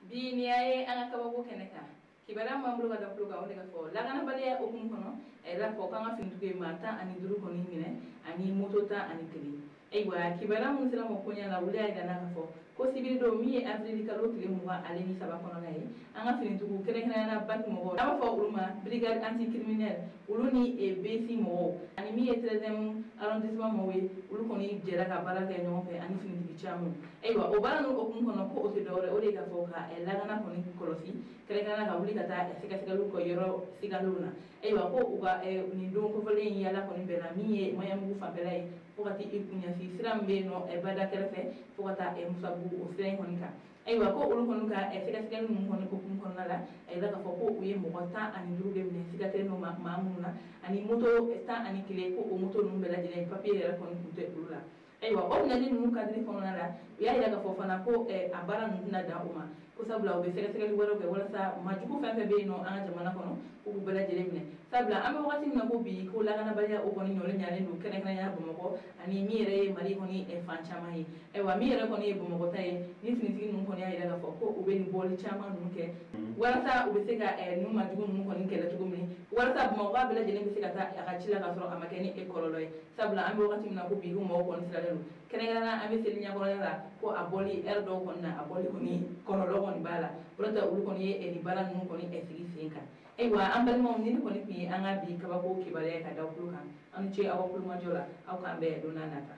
bi ni ay anga kabako keneka kibara mambulu kada pluga onde ka fo la gana bale okum kono e la ko kanga fintuge mata ani duru koni mine ani motota ani tili aywa kibara mun sila mo konya la wuli ay dana ka fo ko sibiri do mi avril ka lo tili muwa ale ni saba kono nay anga fintugu kere kere na bat mo dama fo uluma brigade anti criminel uluni e besi mo ani mi e 13e arrondissement mo we ulu koni jera ka bala ke no pe ani fintugi chamu aywa o bala no okum kono ko o te dore o de ka fo ka e la gana koni kolosi kere kere na ka wuli kata sika lu ko yoro sika luna aywa ko uga ni don ko fole yala koni bela mi e mayam bu fa bela e fokati ikunya fi sirambe no e bada kerefe fokata e musabu o sren honika aywa ko ulu konuka e sika lu mun ko kum kono la e la ka foko uye mo ta ani duruge ne sika tere no mamuna ani moto esta ani kile ko o moto num bela jene papier la koni kunte ulula aywa o ngani num kadri kono la ya ila ka fofana ko abara nuna da uma ko sabla o be sika lu waro be wala sa majuku fa be no anga jamana kono ko bela jene ne sabla ambe wakati na ko bi ko la kana baya o koni nyole nyale no kene kene ya bomoko ani mire mari koni e fanchama yi aywa mire koni e bomoko tay ni finitigi num koni ya ila ka foko o be ni boli chama num ke wala sa o be sika num majuku num koni kela tugo mi wala sa bomoko bela jene be sika ta akachila ka soro amakeni e kololoy sabla ambe wakati na ko bi ko mo koni sala lu kene kana ambe selinya ko la ko aboli erdo konna aboli koni kololo koni bala prota ulu koni e ni bala num koni e sigi sinka aywa ambal mo ni koni pi anga bi kabako kibale ka dawkulu kan anu ce awakulu majola aw kambe donanata